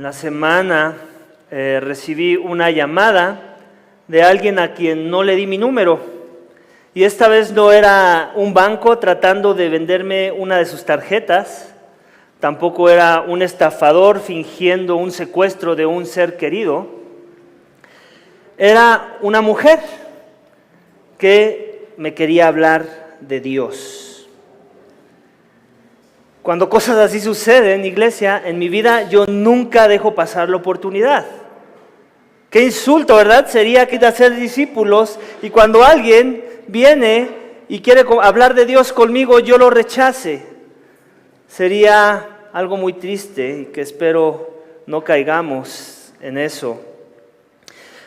la semana recibí una llamada de alguien a quien no le di mi número. Y esta vez no era un banco tratando de venderme una de sus tarjetas, tampoco era un estafador fingiendo un secuestro de un ser querido. Era una mujer que me quería hablar de Dios. Cuando cosas así suceden, iglesia, en mi vida yo nunca dejo pasar la oportunidad. Qué insulto, ¿verdad? Sería que hacer discípulos y cuando alguien viene y quiere hablar de Dios conmigo, yo lo rechace. Sería algo muy triste y que espero no caigamos en eso.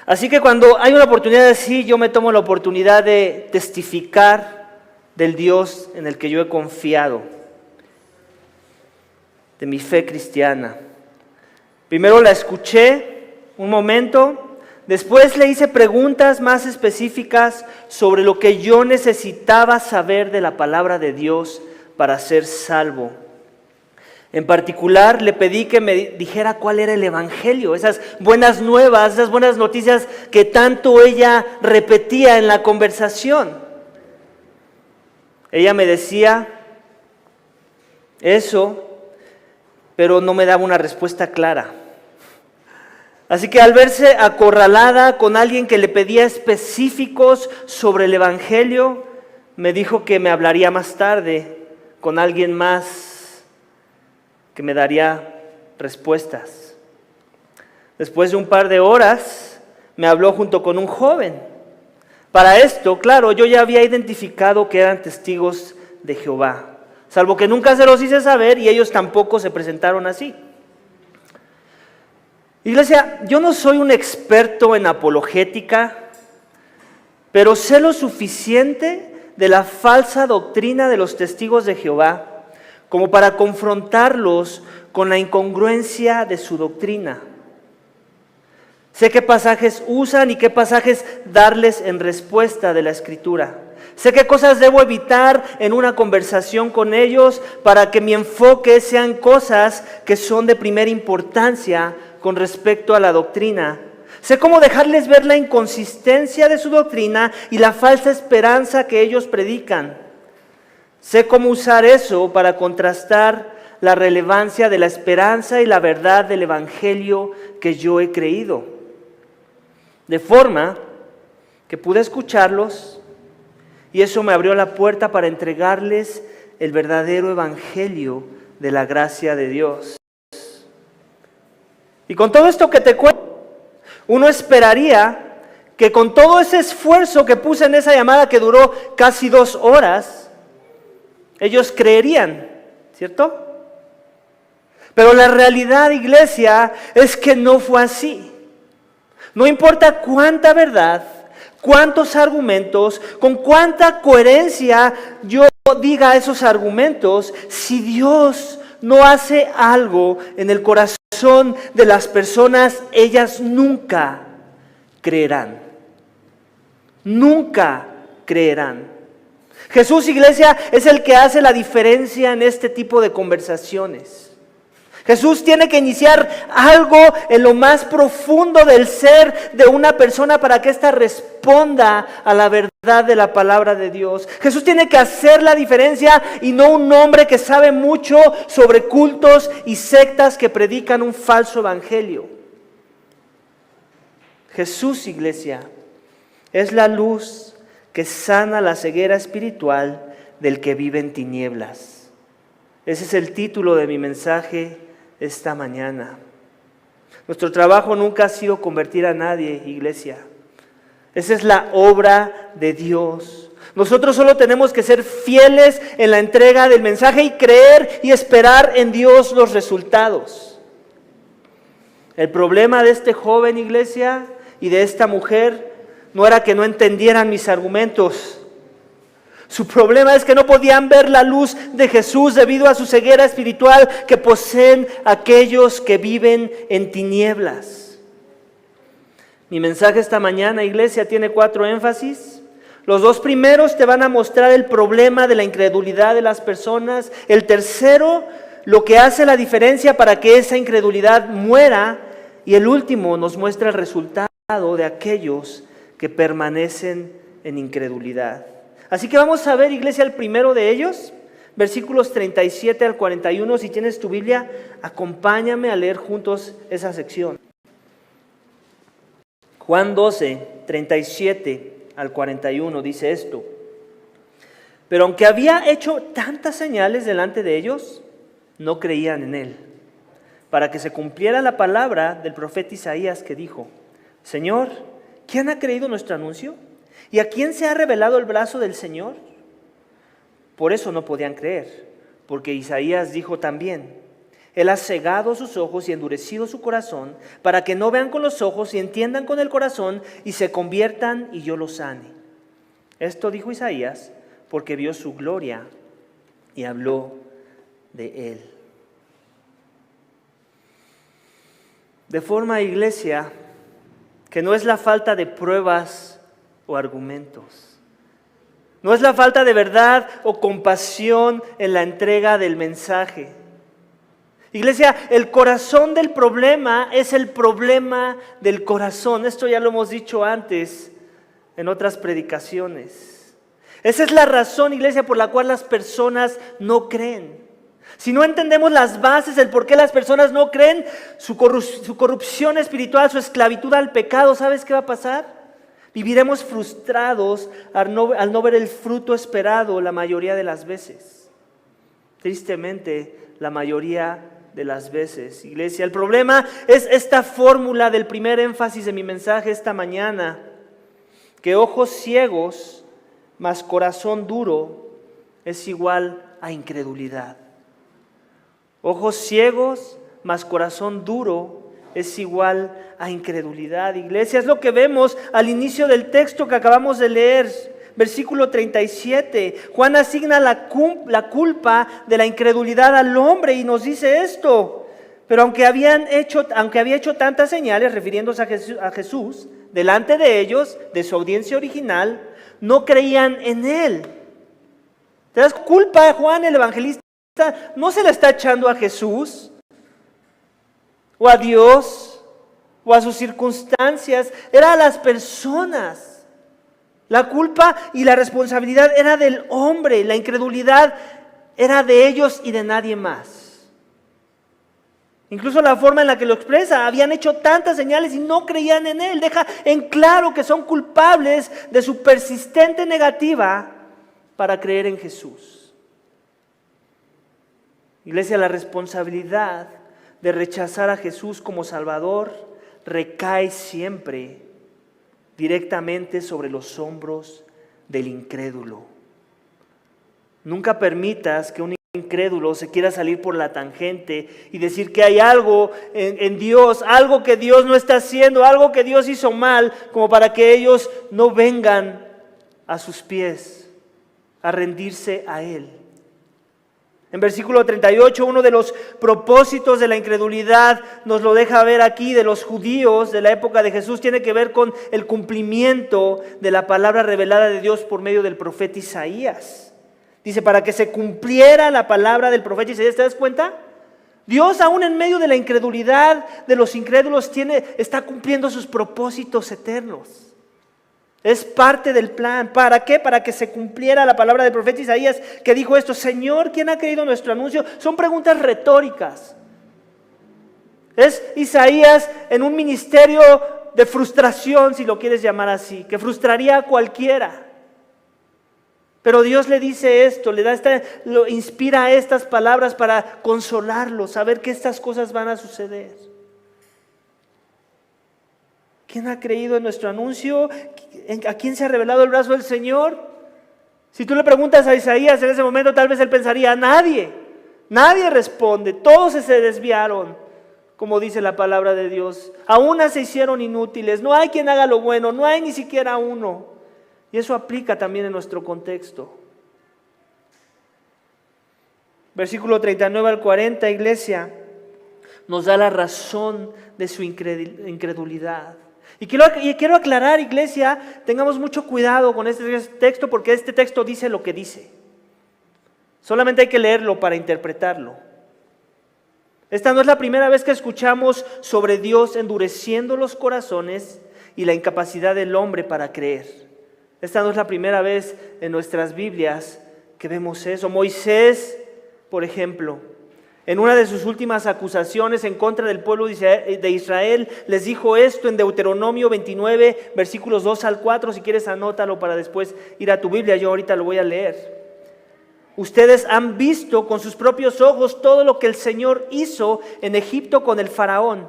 Así que cuando hay una oportunidad así, yo me tomo la oportunidad de testificar del Dios en el que yo he confiado, de mi fe cristiana. Primero la escuché un momento, después le hice preguntas más específicas sobre lo que yo necesitaba saber de la palabra de Dios para ser salvo. En particular le pedí que me dijera cuál era el evangelio, esas buenas nuevas, esas buenas noticias que tanto ella repetía en la conversación. Ella me decía eso, pero no me daba una respuesta clara. Así que al verse acorralada con alguien que le pedía específicos sobre el evangelio, me dijo que me hablaría más tarde con alguien más que me daría respuestas. Después de un par de horas, me habló junto con un joven. Para esto, claro, yo ya había identificado que eran testigos de Jehová, salvo que nunca se los hice saber y ellos tampoco se presentaron así. Iglesia, yo no soy un experto en apologética, pero sé lo suficiente de la falsa doctrina de los testigos de Jehová como para confrontarlos con la incongruencia de su doctrina. Sé qué pasajes usan y qué pasajes darles en respuesta de la Escritura. Sé qué cosas debo evitar en una conversación con ellos para que mi enfoque sean cosas que son de primera importancia con respecto a la doctrina. Sé cómo dejarles ver la inconsistencia de su doctrina y la falsa esperanza que ellos predican. Sé cómo usar eso para contrastar la relevancia de la esperanza y la verdad del evangelio que yo he creído. De forma que pude escucharlos y eso me abrió la puerta para entregarles el verdadero evangelio de la gracia de Dios. Y con todo esto que te cuento, uno esperaría que con todo ese esfuerzo que puse en esa llamada que duró casi 2 horas, ellos creerían, ¿cierto? Pero la realidad, iglesia, es que no fue así. No importa cuánta verdad, cuántos argumentos, con cuánta coherencia yo diga esos argumentos, si Dios no hace algo en el corazón de las personas, ellas nunca creerán. Nunca creerán. Jesús, iglesia, es el que hace la diferencia en este tipo de conversaciones. Jesús tiene que iniciar algo en lo más profundo del ser de una persona para que ésta responda a la verdad de la palabra de Dios. Jesús tiene que hacer la diferencia y no un hombre que sabe mucho sobre cultos y sectas que predican un falso evangelio. Jesús, iglesia, es la luz que sana la ceguera espiritual del que vive en tinieblas. Ese es el título de mi mensaje esta mañana. Nuestro trabajo nunca ha sido convertir a nadie, iglesia. Esa es la obra de Dios. Nosotros solo tenemos que ser fieles en la entrega del mensaje y creer y esperar en Dios los resultados. El problema de este joven, iglesia, y de esta mujer no era que no entendieran mis argumentos. Su problema es que no podían ver la luz de Jesús debido a su ceguera espiritual que poseen aquellos que viven en tinieblas. Mi mensaje esta mañana, iglesia, tiene 4 énfasis. Los 2 primeros te van a mostrar el problema de la incredulidad de las personas. El tercero lo que hace la diferencia para que esa incredulidad muera, y el último nos muestra el resultado de aquellos que permanecen en incredulidad. Así que vamos a ver, iglesia, el primero de ellos, versículos 37 al 41. Si tienes tu Biblia, acompáñame a leer juntos esa sección. Juan 12, 37 al 41 dice esto: pero aunque había hecho tantas señales delante de ellos, no creían en él, para que se cumpliera la palabra del profeta Isaías que dijo: Señor, ¿quién ha creído nuestro anuncio? ¿Y a quién se ha revelado el brazo del Señor? Por eso no podían creer, porque Isaías dijo también: Él ha cegado sus ojos y endurecido su corazón, para que no vean con los ojos y entiendan con el corazón y se conviertan y yo los sane. Esto dijo Isaías porque vio su gloria y habló de él. De forma, iglesia, que no es la falta de pruebas o argumentos, no es la falta de verdad o compasión en la entrega del mensaje. Iglesia, el corazón del problema es el problema del corazón. Esto ya lo hemos dicho antes en otras predicaciones. Esa es la razón, iglesia, por la cual las personas no creen. Si no entendemos las bases del por qué las personas no creen, su corrupción espiritual, su esclavitud al pecado, ¿sabes qué va a pasar? Viviremos frustrados al no ver el fruto esperado la mayoría de las veces. Tristemente, la mayoría de las veces, iglesia. El problema es esta fórmula del primer énfasis de mi mensaje esta mañana, que ojos ciegos más corazón duro es igual a incredulidad. Ojos ciegos más corazón duro es igual a incredulidad. Iglesia, es lo que vemos al inicio del texto que acabamos de leer, versículo 37. Juan asigna la culpa de la incredulidad al hombre y nos dice esto: pero aunque había hecho tantas señales, refiriéndose a Jesús, delante de ellos, de su audiencia original, no creían en él. ¿Te das culpa? Juan el evangelista no se le está echando a Jesús o a Dios o a sus circunstancias, era a las personas. La culpa y la responsabilidad era del hombre, la incredulidad era de ellos y de nadie más. Incluso la forma en la que lo expresa: habían hecho tantas señales y no creían en él. Deja en claro que son culpables de su persistente negativa para creer en Jesús. Iglesia, la responsabilidad de rechazar a Jesús como Salvador recae siempre directamente sobre los hombros del incrédulo. Nunca permitas que un incrédulo se quiera salir por la tangente y decir que hay algo en Dios, algo que Dios no está haciendo, algo que Dios hizo mal, como para que ellos no vengan a sus pies a rendirse a Él. En versículo 38, uno de los propósitos de la incredulidad nos lo deja ver aquí, de los judíos de la época de Jesús, tiene que ver con el cumplimiento de la palabra revelada de Dios por medio del profeta Isaías. Dice: para que se cumpliera la palabra del profeta Isaías. ¿Te das cuenta? Dios, aún en medio de la incredulidad de los incrédulos, está cumpliendo sus propósitos eternos. Es parte del plan. ¿Para qué? Para que se cumpliera la palabra del profeta Isaías, que dijo esto: Señor, ¿quién ha creído nuestro anuncio? Son preguntas retóricas. Es Isaías en un ministerio de frustración, si lo quieres llamar así, que frustraría a cualquiera. Pero Dios le dice esto, lo inspira estas palabras para consolarlo, saber que estas cosas van a suceder. ¿Quién ha creído en nuestro anuncio? ¿A quién se ha revelado el brazo del Señor? Si tú le preguntas a Isaías en ese momento, tal vez él pensaría: nadie. Nadie responde, todos se desviaron, como dice la palabra de Dios. Aún se hicieron inútiles, no hay quien haga lo bueno, no hay ni siquiera uno. Y eso aplica también en nuestro contexto. Versículo 39 al 40, iglesia, nos da la razón de su incredulidad. Y quiero aclarar, iglesia, tengamos mucho cuidado con este texto, porque este texto dice lo que dice. Solamente hay que leerlo para interpretarlo. Esta no es la primera vez que escuchamos sobre Dios endureciendo los corazones y la incapacidad del hombre para creer. Esta no es la primera vez en nuestras Biblias que vemos eso. Moisés, por ejemplo, en una de sus últimas acusaciones en contra del pueblo de Israel, les dijo esto en Deuteronomio 29, versículos 2 al 4. Si quieres, anótalo para después ir a tu Biblia. Yo ahorita lo voy a leer. Ustedes han visto con sus propios ojos todo lo que el Señor hizo en Egipto con el faraón,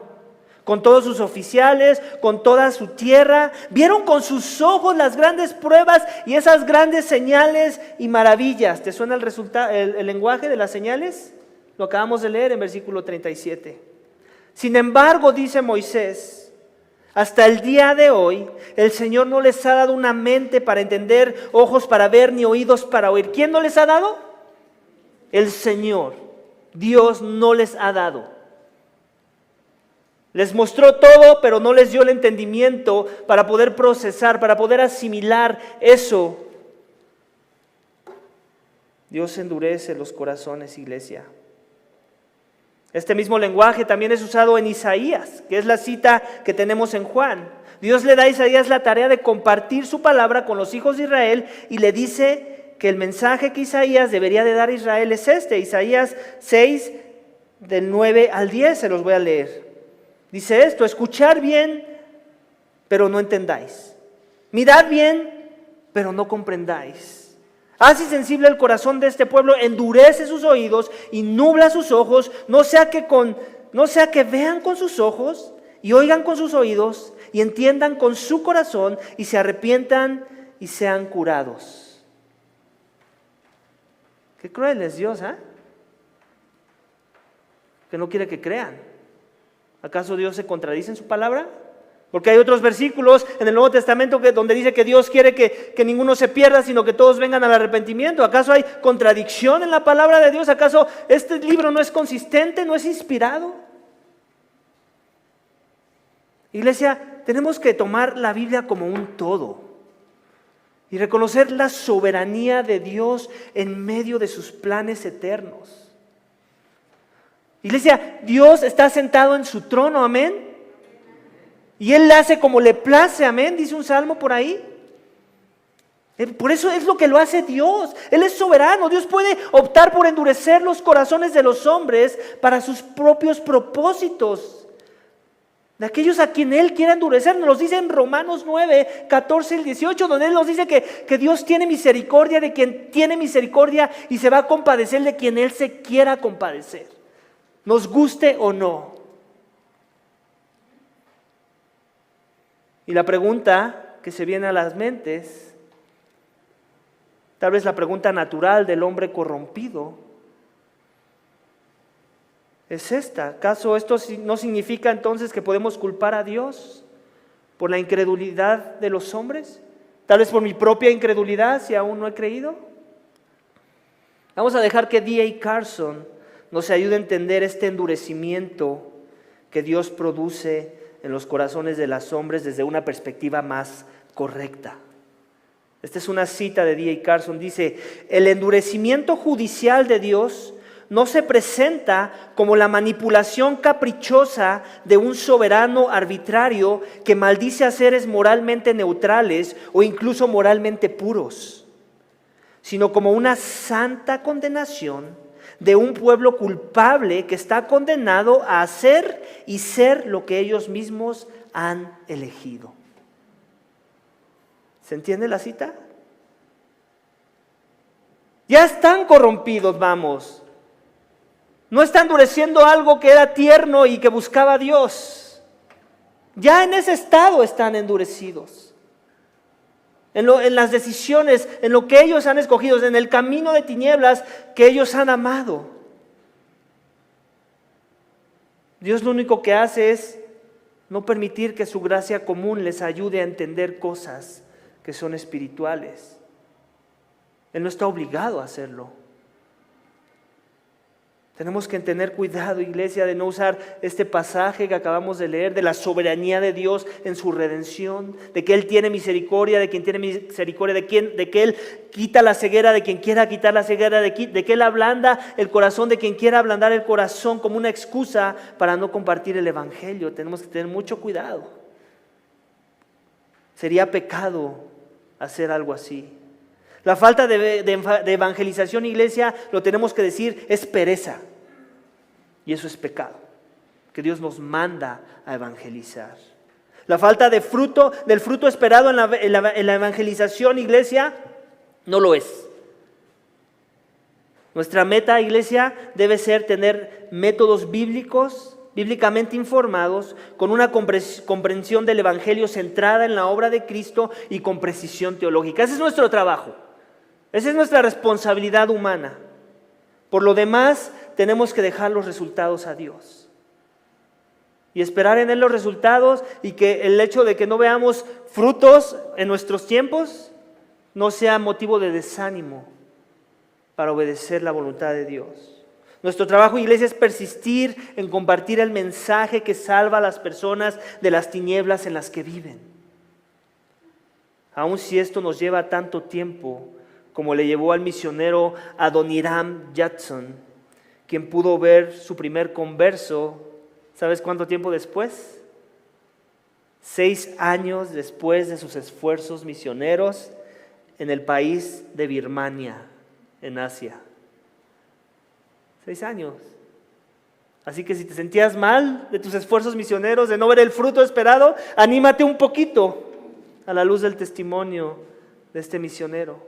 con todos sus oficiales, con toda su tierra. Vieron con sus ojos las grandes pruebas y esas grandes señales y maravillas. ¿Te suena el lenguaje de las señales? Lo acabamos de leer en versículo 37. Sin embargo, dice Moisés, hasta el día de hoy, el Señor no les ha dado una mente para entender, ojos para ver, ni oídos para oír. ¿Quién no les ha dado? El Señor. Dios no les ha dado. Les mostró todo, pero no les dio el entendimiento para poder procesar, para poder asimilar eso. Dios endurece los corazones, iglesia. Este mismo lenguaje también es usado en Isaías, que es la cita que tenemos en Juan. Dios le da a Isaías la tarea de compartir su palabra con los hijos de Israel y le dice que el mensaje que Isaías debería de dar a Israel es este. Isaías 6, del 9 al 10, se los voy a leer. Dice esto: escuchar bien, pero no entendáis. Mirad bien, pero no comprendáis. Así sensible el corazón de este pueblo, endurece sus oídos y nubla sus ojos, no sea que vean con sus ojos y oigan con sus oídos y entiendan con su corazón y se arrepientan y sean curados. Qué cruel es Dios, ¿eh? Que no quiere que crean. ¿Acaso Dios se contradice en su palabra? Porque hay otros versículos en el Nuevo Testamento donde dice que Dios quiere que ninguno se pierda, sino que todos vengan al arrepentimiento. ¿Acaso hay contradicción en la palabra de Dios? ¿Acaso este libro no es consistente, no es inspirado? Iglesia, tenemos que tomar la Biblia como un todo y reconocer la soberanía de Dios en medio de sus planes eternos. Iglesia, Dios está sentado en su trono, amén. Y Él hace como le place, amén, dice un salmo por ahí. Por eso es lo que lo hace Dios. Él es soberano. Dios puede optar por endurecer los corazones de los hombres para sus propios propósitos. De aquellos a quien Él quiera endurecer. Nos los dice en Romanos 9, 14 y 18, donde Él nos dice que Dios tiene misericordia de quien tiene misericordia y se va a compadecer de quien Él se quiera compadecer, nos guste o no. Y la pregunta que se viene a las mentes, tal vez la pregunta natural del hombre corrompido, es esta: ¿acaso esto no significa entonces que podemos culpar a Dios por la incredulidad de los hombres? Tal vez por mi propia incredulidad, si aún no he creído. Vamos a dejar que D.A. Carson nos ayude a entender este endurecimiento que Dios produce en los corazones de los hombres desde una perspectiva más correcta. Esta es una cita de D.A. Carson. Dice: el endurecimiento judicial de Dios no se presenta como la manipulación caprichosa de un soberano arbitrario que maldice a seres moralmente neutrales o incluso moralmente puros, sino como una santa condenación de un pueblo culpable que está condenado a hacer y ser lo que ellos mismos han elegido. ¿Se entiende la cita? Ya están corrompidos, vamos. No está endureciendo algo que era tierno y que buscaba a Dios. Ya en ese estado están endurecidos. En las decisiones, en lo que ellos han escogido, en el camino de tinieblas que ellos han amado. Dios lo único que hace es no permitir que su gracia común les ayude a entender cosas que son espirituales. Él no está obligado a hacerlo. Tenemos que tener cuidado, iglesia, de no usar este pasaje que acabamos de leer, de la soberanía de Dios en su redención, de que Él tiene misericordia, de quien tiene misericordia, de que Él quita la ceguera de quien quiera quitar la ceguera, de que Él ablanda el corazón de quien quiera ablandar el corazón, como una excusa para no compartir el Evangelio. Tenemos que tener mucho cuidado. Sería pecado hacer algo así. La falta de evangelización, iglesia, lo tenemos que decir, es pereza. Y eso es pecado, que Dios nos manda a evangelizar. La falta de fruto, del fruto esperado en la evangelización, iglesia, no lo es. Nuestra meta, iglesia, debe ser tener métodos bíblicamente informados, con una comprensión del Evangelio centrada en la obra de Cristo y con precisión teológica. Ese es nuestro trabajo. Esa es nuestra responsabilidad humana. Por lo demás, tenemos que dejar los resultados a Dios. Y esperar en Él los resultados, y que el hecho de que no veamos frutos en nuestros tiempos no sea motivo de desánimo para obedecer la voluntad de Dios. Nuestro trabajo, iglesia, es persistir en compartir el mensaje que salva a las personas de las tinieblas en las que viven. Aun si esto nos lleva tanto tiempo, como le llevó al misionero Adoniram Judson, quien pudo ver su primer converso, ¿sabes cuánto tiempo después? 6 años después de sus esfuerzos misioneros en el país de Birmania, en Asia. 6 años. Así que si te sentías mal de tus esfuerzos misioneros, de no ver el fruto esperado, anímate un poquito a la luz del testimonio de este misionero.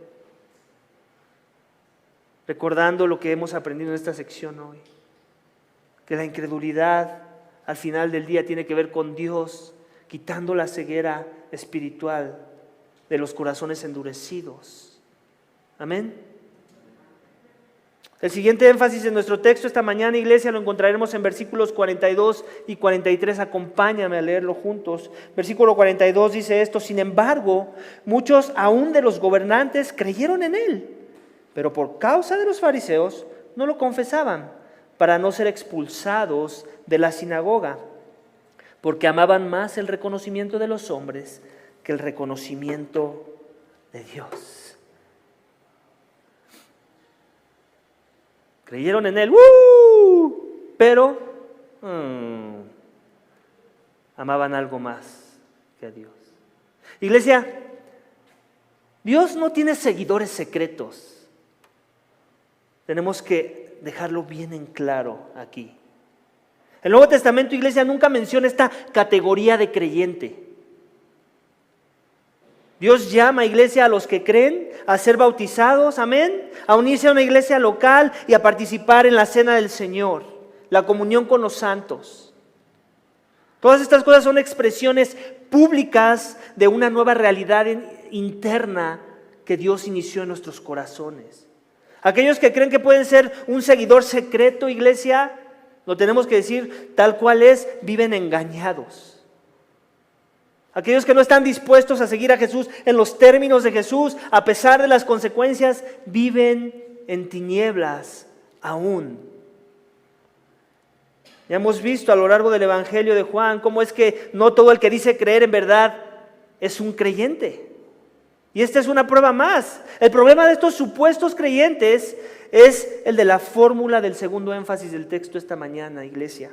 Recordando lo que hemos aprendido en esta sección hoy, que la incredulidad al final del día tiene que ver con Dios quitando la ceguera espiritual de los corazones endurecidos. Amén. El siguiente énfasis en nuestro texto esta mañana, iglesia, lo encontraremos en versículos 42 y 43. Acompáñame a leerlo juntos. Versículo 42 dice esto: sin embargo, muchos aún de los gobernantes creyeron en él, pero por causa de los fariseos no lo confesaban, para no ser expulsados de la sinagoga, porque amaban más el reconocimiento de los hombres que el reconocimiento de Dios. Creyeron en él, pero amaban algo más que a Dios. Iglesia, Dios no tiene seguidores secretos. Tenemos que dejarlo bien en claro aquí. El Nuevo Testamento, iglesia, nunca menciona esta categoría de creyente. Dios llama, iglesia, a los que creen a ser bautizados, amén, a unirse a una iglesia local y a participar en la cena del Señor, la comunión con los santos. Todas estas cosas son expresiones públicas de una nueva realidad interna que Dios inició en nuestros corazones. Aquellos que creen que pueden ser un seguidor secreto, iglesia, lo tenemos que decir tal cual es, viven engañados. Aquellos que no están dispuestos a seguir a Jesús en los términos de Jesús, a pesar de las consecuencias, viven en tinieblas aún. Ya hemos visto a lo largo del Evangelio de Juan cómo es que no todo el que dice creer en verdad es un creyente. Y esta es una prueba más. El problema de estos supuestos creyentes es el de la fórmula del segundo énfasis del texto esta mañana, iglesia.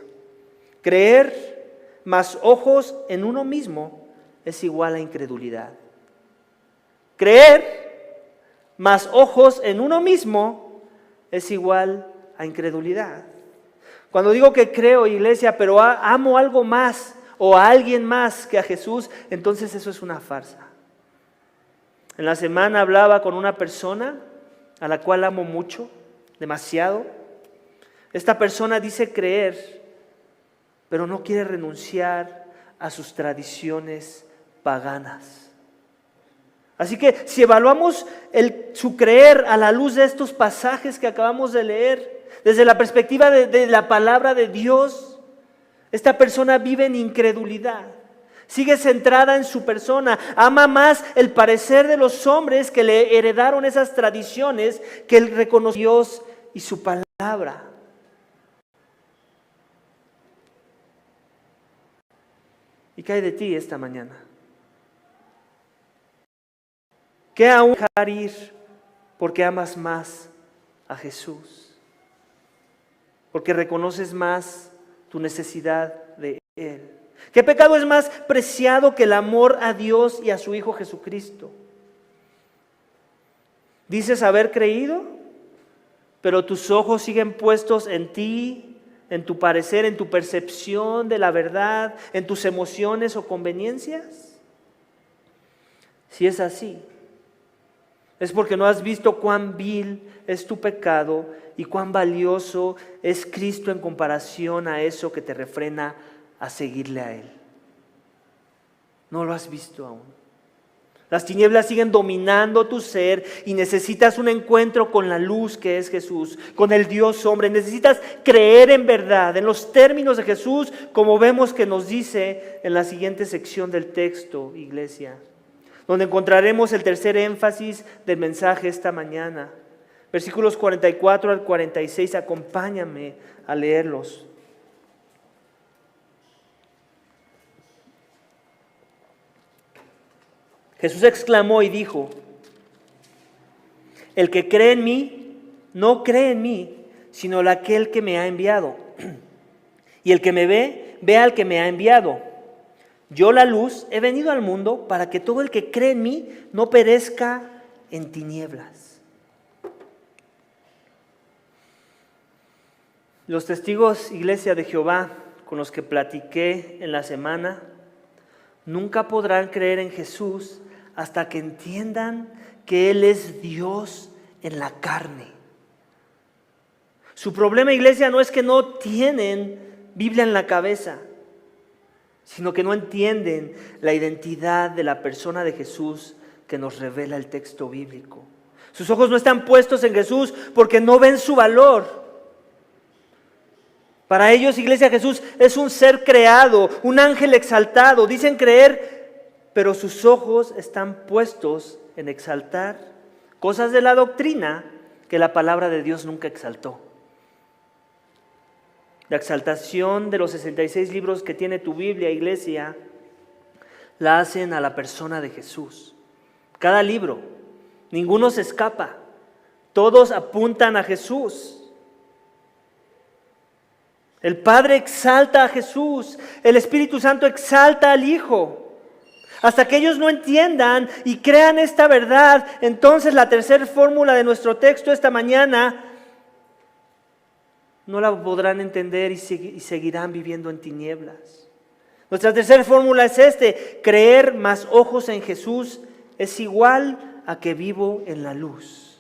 Creer más ojos en uno mismo es igual a incredulidad. Creer más ojos en uno mismo es igual a incredulidad. Cuando digo que creo, iglesia, pero amo algo más o a alguien más que a Jesús, entonces eso es una farsa. En la semana hablaba con una persona a la cual amo mucho, demasiado. Esta persona dice creer, pero no quiere renunciar a sus tradiciones paganas. Así que si evaluamos su creer a la luz de estos pasajes que acabamos de leer, desde la perspectiva de la palabra de Dios, esta persona vive en incredulidad. Sigue centrada en su persona, ama más el parecer de los hombres que le heredaron esas tradiciones que él reconoció Dios y su palabra. qué hay de ti esta mañana? ¿Qué aún dejar ir porque amas más a Jesús? Porque reconoces más tu necesidad de Él. ¿Qué pecado es más preciado que el amor a Dios y a su Hijo Jesucristo? Dices haber creído, pero tus ojos siguen puestos en ti, en tu parecer, en tu percepción de la verdad, en tus emociones o conveniencias. Si es así, es porque no has visto cuán vil es tu pecado y cuán valioso es Cristo en comparación a eso que te refrena a seguirle a Él. No lo has visto aún. Las tinieblas siguen dominando tu ser y necesitas un encuentro con la luz que es Jesús, con el Dios hombre. Necesitas creer en verdad, en los términos de Jesús, como vemos que nos dice en la siguiente sección del texto, iglesia, donde encontraremos el tercer énfasis del mensaje esta mañana. Versículos 44 al 46, acompáñame a leerlos. Jesús exclamó y dijo: el que cree en mí, no cree en mí, sino en aquel que me ha enviado. Y el que me ve, ve al que me ha enviado. Yo, la luz, he venido al mundo para que todo el que cree en mí no perezca en tinieblas. Los testigos, iglesia de Jehová, con los que platiqué en la semana, nunca podrán creer en Jesús hasta que entiendan que Él es Dios en la carne. Su problema, iglesia, no es que no tienen Biblia en la cabeza, sino que no entienden la identidad de la persona de Jesús que nos revela el texto bíblico. Sus ojos no están puestos en Jesús porque no ven su valor. Para ellos, iglesia, Jesús es un ser creado, un ángel exaltado. Dicen creer, pero sus ojos están puestos en exaltar cosas de la doctrina que la palabra de Dios nunca exaltó. La exaltación de los 66 libros que tiene tu Biblia, iglesia, la hacen a la persona de Jesús. Cada libro, ninguno se escapa. Todos apuntan a Jesús. El Padre exalta a Jesús. El Espíritu Santo exalta al Hijo. Hasta que ellos no entiendan y crean esta verdad, entonces la tercera fórmula de nuestro texto esta mañana no la podrán entender y seguirán viviendo en tinieblas. Nuestra tercera fórmula es creer más ojos en Jesús es igual a que vivo en la luz.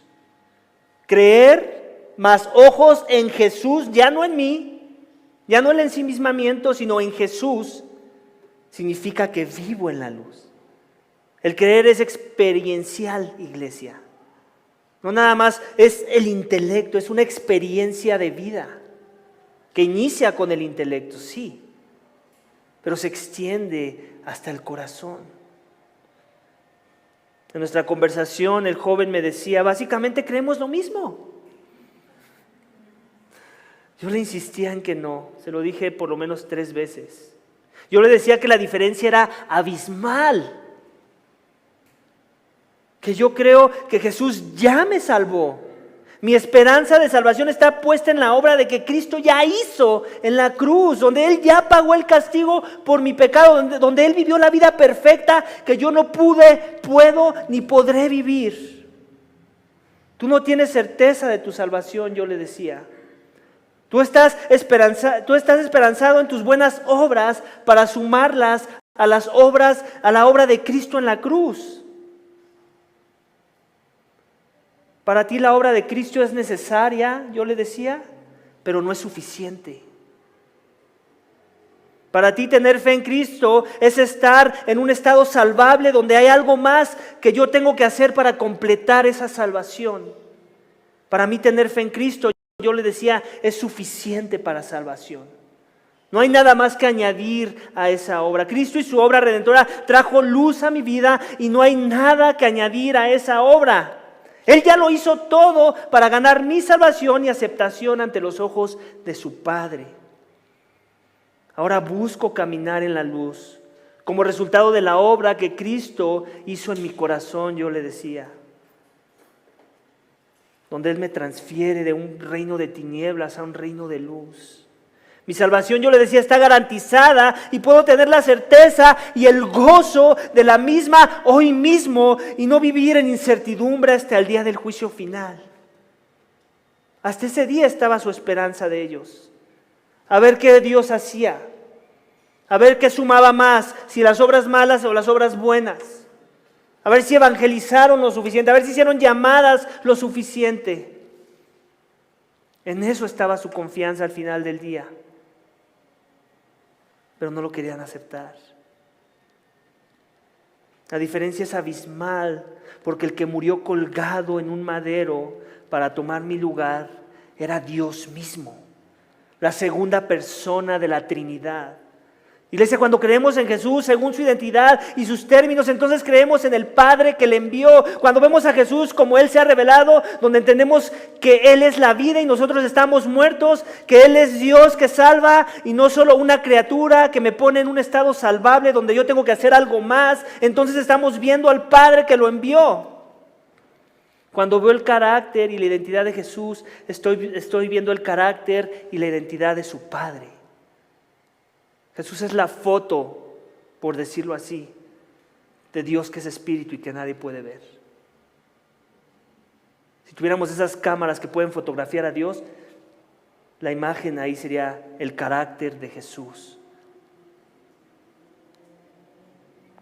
Creer más ojos en Jesús, ya no en mí, ya no el ensimismamiento, sino en Jesús, significa que vivo en la luz. El creer es experiencial, iglesia. No nada más es el intelecto, es una experiencia de vida que inicia con el intelecto, sí, pero se extiende hasta el corazón. En nuestra conversación el joven me decía, básicamente creemos lo mismo. Yo le insistía en que no, se lo dije por lo menos 3 veces. Yo le decía que la diferencia era abismal. Que yo creo que Jesús ya me salvó. Mi esperanza de salvación está puesta en la obra de que Cristo ya hizo en la cruz, donde Él ya pagó el castigo por mi pecado, donde Él vivió la vida perfecta que yo no puedo ni podré vivir. Tú no tienes certeza de tu salvación, yo le decía. Tú estás esperanzado en tus buenas obras para sumarlas a la obra de Cristo en la cruz. Para ti la obra de Cristo es necesaria, yo le decía, pero no es suficiente. Para ti tener fe en Cristo es estar en un estado salvable donde hay algo más que yo tengo que hacer para completar esa salvación. Para mí tener fe en Cristo, yo le decía, es suficiente para salvación. No hay nada más que añadir a esa obra. Cristo y su obra redentora trajo luz a mi vida y no hay nada que añadir a esa obra. Él ya lo hizo todo para ganar mi salvación y aceptación ante los ojos de su Padre. Ahora busco caminar en la luz como resultado de la obra que Cristo hizo en mi corazón, yo le decía, donde Él me transfiere de un reino de tinieblas a un reino de luz. Mi salvación, yo le decía, está garantizada y puedo tener la certeza y el gozo de la misma hoy mismo y no vivir en incertidumbre hasta el día del juicio final. Hasta ese día estaba su esperanza de ellos. A ver qué Dios hacía. A ver qué sumaba más, si las obras malas o las obras buenas. A ver si evangelizaron lo suficiente, a ver si hicieron llamadas lo suficiente. En eso estaba su confianza al final del día. Pero no lo querían aceptar. La diferencia es abismal, porque el que murió colgado en un madero para tomar mi lugar era Dios mismo, la segunda persona de la Trinidad. Iglesia, cuando creemos en Jesús según su identidad y sus términos, entonces creemos en el Padre que le envió. Cuando vemos a Jesús como Él se ha revelado, donde entendemos que Él es la vida y nosotros estamos muertos, que Él es Dios que salva y no solo una criatura que me pone en un estado salvable donde yo tengo que hacer algo más, entonces estamos viendo al Padre que lo envió. Cuando veo el carácter y la identidad de Jesús, estoy viendo el carácter y la identidad de su Padre. Jesús es la foto, por decirlo así, de Dios que es espíritu y que nadie puede ver. Si tuviéramos esas cámaras que pueden fotografiar a Dios, la imagen ahí sería el carácter de Jesús.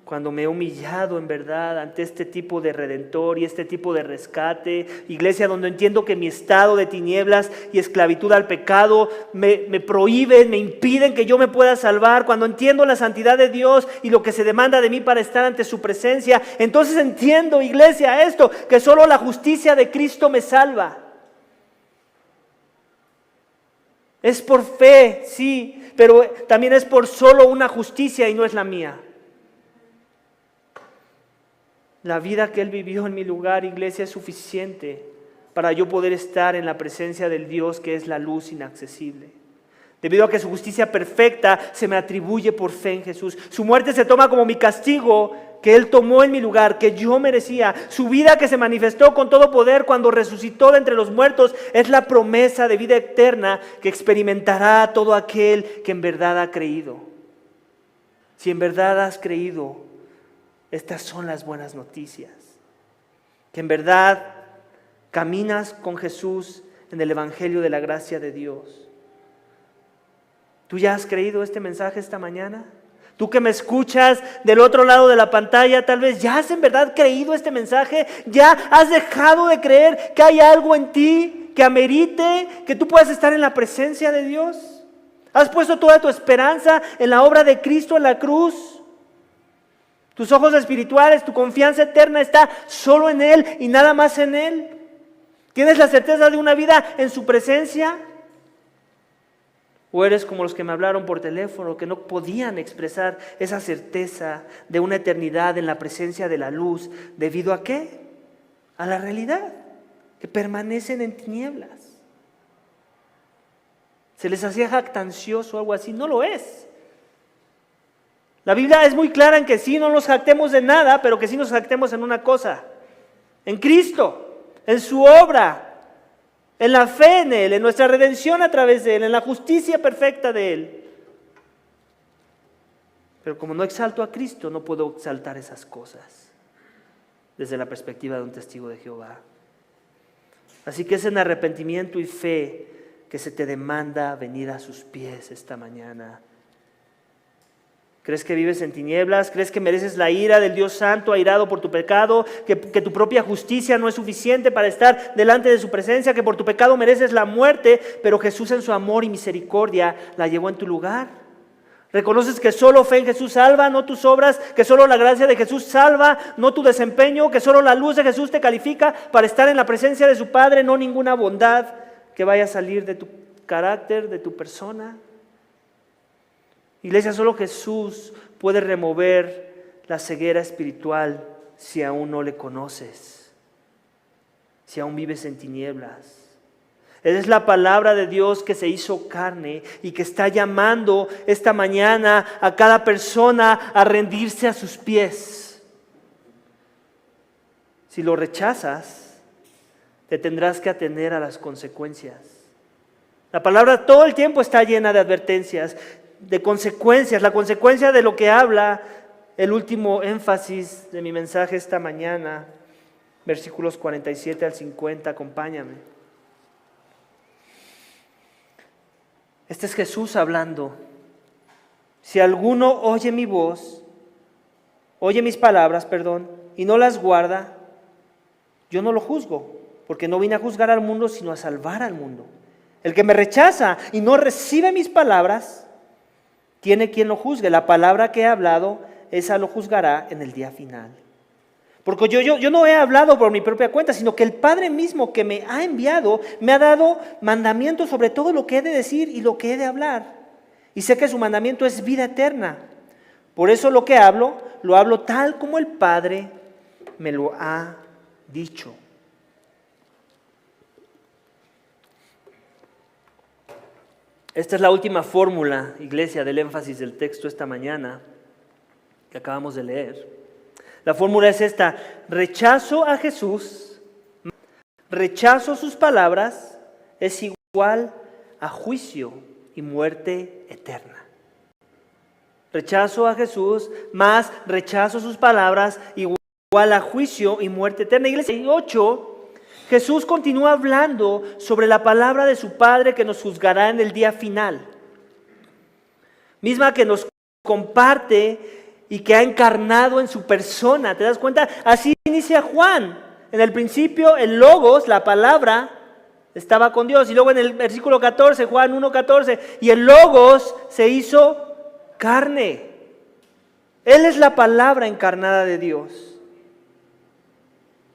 Cuando me he humillado en verdad ante este tipo de redentor y este tipo de rescate, iglesia, donde entiendo que mi estado de tinieblas y esclavitud al pecado me prohíben, me impiden que yo me pueda salvar, cuando entiendo la santidad de Dios y lo que se demanda de mí para estar ante su presencia, entonces entiendo, iglesia, esto, que solo la justicia de Cristo me salva. Es por fe, sí, pero también es por solo una justicia y no es la mía. La vida que Él vivió en mi lugar, iglesia, es suficiente para yo poder estar en la presencia del Dios que es la luz inaccesible. Debido a que su justicia perfecta se me atribuye por fe en Jesús. Su muerte se toma como mi castigo que Él tomó en mi lugar, que yo merecía. Su vida que se manifestó con todo poder cuando resucitó de entre los muertos es la promesa de vida eterna que experimentará todo aquel que en verdad ha creído. Si en verdad has creído, estas son las buenas noticias, que en verdad caminas con Jesús en el Evangelio de la gracia de Dios. ¿Tú ya has creído este mensaje esta mañana? Tú que me escuchas del otro lado de la pantalla, tal vez ya has en verdad creído este mensaje, ya has dejado de creer que hay algo en ti que amerite que tú puedas estar en la presencia de Dios. ¿Has puesto toda tu esperanza en la obra de Cristo en la cruz? Tus ojos espirituales, tu confianza eterna está solo en Él y nada más en Él. ¿Tienes la certeza de una vida en su presencia? ¿O eres como los que me hablaron por teléfono, que no podían expresar esa certeza de una eternidad en la presencia de la luz? ¿Debido a qué? A la realidad, que permanecen en tinieblas. ¿Se les hacía jactancioso o algo así? No lo es. La Biblia es muy clara en que sí, no nos jactemos de nada, pero que sí nos jactemos en una cosa: en Cristo, en su obra, en la fe en Él, en nuestra redención a través de Él, en la justicia perfecta de Él. Pero como no exalto a Cristo, no puedo exaltar esas cosas desde la perspectiva de un testigo de Jehová. Así que es en arrepentimiento y fe que se te demanda venir a sus pies esta mañana. ¿Crees que vives en tinieblas? ¿Crees que mereces la ira del Dios Santo, airado por tu pecado? ¿Que tu propia justicia no es suficiente para estar delante de su presencia? ¿Que por tu pecado mereces la muerte, pero Jesús en su amor y misericordia la llevó en tu lugar? ¿Reconoces que solo fe en Jesús salva, no tus obras? ¿Que solo la gracia de Jesús salva, no tu desempeño? ¿Que solo la luz de Jesús te califica para estar en la presencia de su Padre, no ninguna bondad que vaya a salir de tu carácter, de tu persona? Iglesia, solo Jesús puede remover la ceguera espiritual si aún no le conoces, si aún vives en tinieblas. Es la palabra de Dios que se hizo carne y que está llamando esta mañana a cada persona a rendirse a sus pies. Si lo rechazas, te tendrás que atener a las consecuencias. La palabra todo el tiempo está llena de advertencias, de consecuencias. La consecuencia de lo que habla el último énfasis de mi mensaje esta mañana, versículos 47 al 50, acompáñame. Este es Jesús hablando. Si alguno oye mi voz, oye mis palabras, y no las guarda, yo no lo juzgo, porque no vine a juzgar al mundo, sino a salvar al mundo. El que me rechaza y no recibe mis palabras, tiene quien lo juzgue. La palabra que he hablado, esa lo juzgará en el día final. Porque yo no he hablado por mi propia cuenta, sino que el Padre mismo que me ha enviado me ha dado mandamientos sobre todo lo que he de decir y lo que he de hablar. Y sé que su mandamiento es vida eterna. Por eso lo que hablo, lo hablo tal como el Padre me lo ha dicho. Esta es la última fórmula, iglesia, del énfasis del texto esta mañana que acabamos de leer. La fórmula es esta: rechazo a Jesús, rechazo sus palabras, es igual a juicio y muerte eterna. Rechazo a Jesús más rechazo sus palabras, igual a juicio y muerte eterna. Iglesia, 8, Jesús continúa hablando sobre la palabra de su Padre que nos juzgará en el día final. Misma que nos comparte y que ha encarnado en su persona. ¿Te das cuenta? Así inicia Juan. En el principio el Logos, la palabra, estaba con Dios. Y luego en el versículo 14, Juan 1:14, y el Logos se hizo carne. Él es la palabra encarnada de Dios.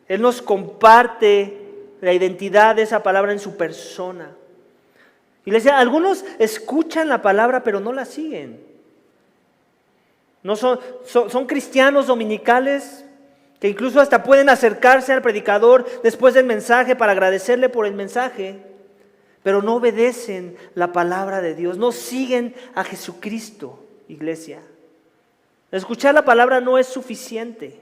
Él nos comparte la identidad de esa palabra en su persona. Iglesia, algunos escuchan la palabra pero no la siguen. No son cristianos dominicales que incluso hasta pueden acercarse al predicador después del mensaje para agradecerle por el mensaje, pero no obedecen la palabra de Dios, no siguen a Jesucristo, iglesia. Escuchar la palabra no es suficiente.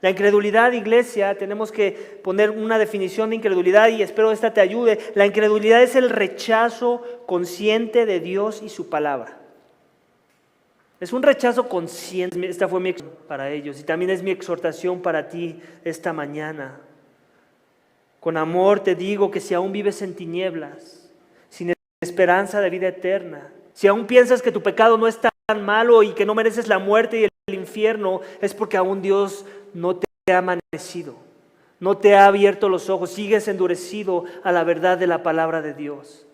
La incredulidad, iglesia, tenemos que poner una definición de incredulidad y espero esta te ayude. La incredulidad es el rechazo consciente de Dios y su palabra. Es un rechazo consciente. Esta fue mi exhortación para ellos y también es mi exhortación para ti esta mañana. Con amor te digo que si aún vives en tinieblas, sin esperanza de vida eterna, si aún piensas que tu pecado no es tan malo y que no mereces la muerte y el infierno, es porque aún Dios no te ha amanecido, no te ha abierto los ojos, sigues endurecido a la verdad de la palabra de Dios.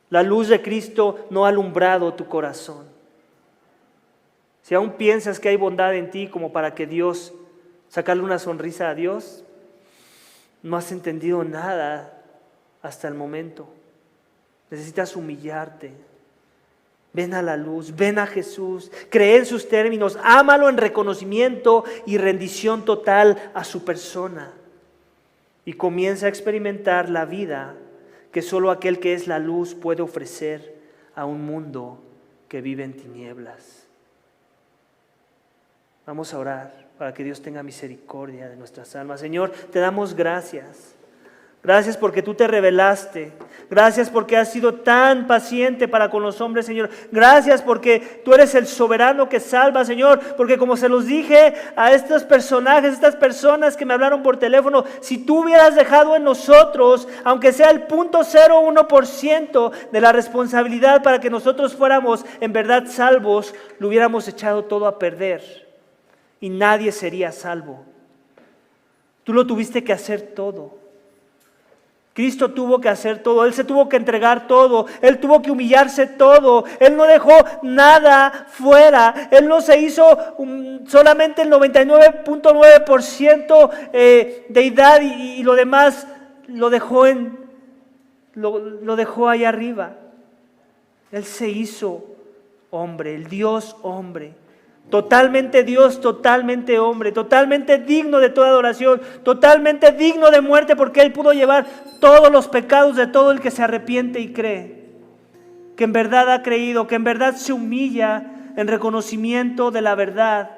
La luz de Cristo no ha alumbrado tu corazón. Si aún piensas que hay bondad en ti como para que Dios, sacarle una sonrisa a Dios, no has entendido nada hasta el momento. Necesitas humillarte. Ven a la luz, ven a Jesús, cree en sus términos, ámalo en reconocimiento y rendición total a su persona. Y comienza a experimentar la vida que solo aquel que es la luz puede ofrecer a un mundo que vive en tinieblas. Vamos a orar para que Dios tenga misericordia de nuestras almas. Señor, te damos gracias. Gracias porque tú te revelaste. Gracias porque has sido tan paciente para con los hombres, Señor. Gracias porque tú eres el soberano que salva, Señor. Porque como se los dije a estos personajes, estas personas que me hablaron por teléfono, si tú hubieras dejado en nosotros, aunque sea el 0.01% de la responsabilidad para que nosotros fuéramos en verdad salvos, lo hubiéramos echado todo a perder. Y nadie sería salvo. Tú lo tuviste que hacer todo. Cristo tuvo que hacer todo, Él se tuvo que entregar todo, Él tuvo que humillarse todo, Él no dejó nada fuera, Él no se hizo solamente el 99.9% deidad y lo demás lo dejó allá arriba. Él se hizo hombre, el Dios hombre, totalmente Dios, totalmente hombre, totalmente digno de toda adoración, totalmente digno de muerte, porque Él pudo llevar todos los pecados de todo el que se arrepiente y cree, que en verdad ha creído, que en verdad se humilla en reconocimiento de la verdad,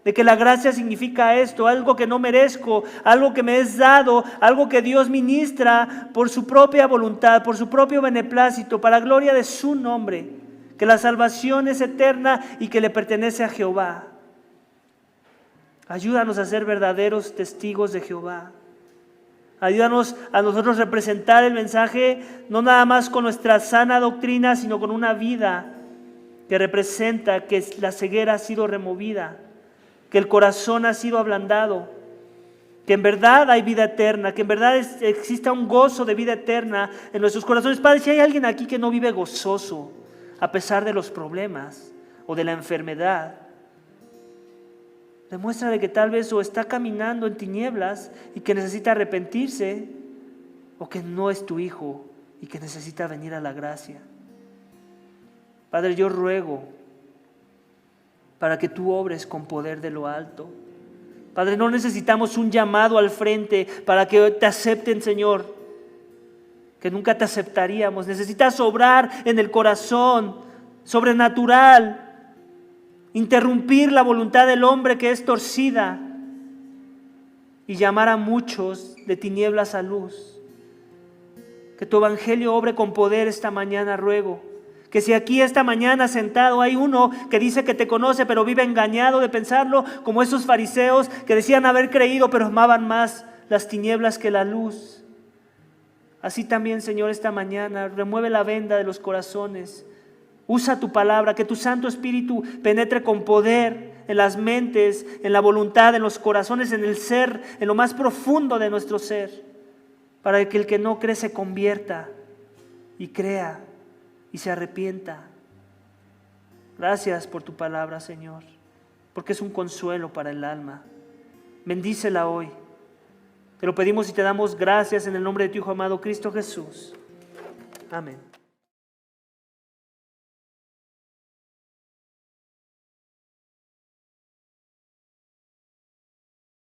de que la gracia significa esto, algo que no merezco, algo que me es dado, algo que Dios ministra por su propia voluntad, por su propio beneplácito, para gloria de su nombre, que la salvación es eterna y que le pertenece a Jehová. Ayúdanos a ser verdaderos testigos de Jehová. Ayúdanos a nosotros representar el mensaje no nada más con nuestra sana doctrina, sino con una vida que representa que la ceguera ha sido removida, que el corazón ha sido ablandado, que en verdad hay vida eterna, que en verdad exista un gozo de vida eterna en nuestros corazones. Padre, si hay alguien aquí que no vive gozoso a pesar de los problemas o de la enfermedad, demuéstrale que tal vez o está caminando en tinieblas y que necesita arrepentirse, o que no es tu hijo y que necesita venir a la gracia. Padre, yo ruego para que tú obres con poder de lo alto. Padre, no necesitamos un llamado al frente para que te acepten, Señor, que nunca te aceptaríamos. Necesitas obrar en el corazón, sobrenatural, interrumpir la voluntad del hombre que es torcida y llamar a muchos de tinieblas a luz. Que tu evangelio obre con poder esta mañana, ruego. Que si aquí esta mañana sentado hay uno que dice que te conoce pero vive engañado de pensarlo, como esos fariseos que decían haber creído pero amaban más las tinieblas que la luz. Así también, Señor, esta mañana remueve la venda de los corazones. Usa tu palabra, que tu Santo Espíritu penetre con poder en las mentes, en la voluntad, en los corazones, en el ser, en lo más profundo de nuestro ser, para que el que no cree se convierta y crea y se arrepienta. Gracias por tu palabra, Señor, porque es un consuelo para el alma. Bendícela hoy. Te lo pedimos y te damos gracias en el nombre de tu Hijo amado Cristo Jesús. Amén.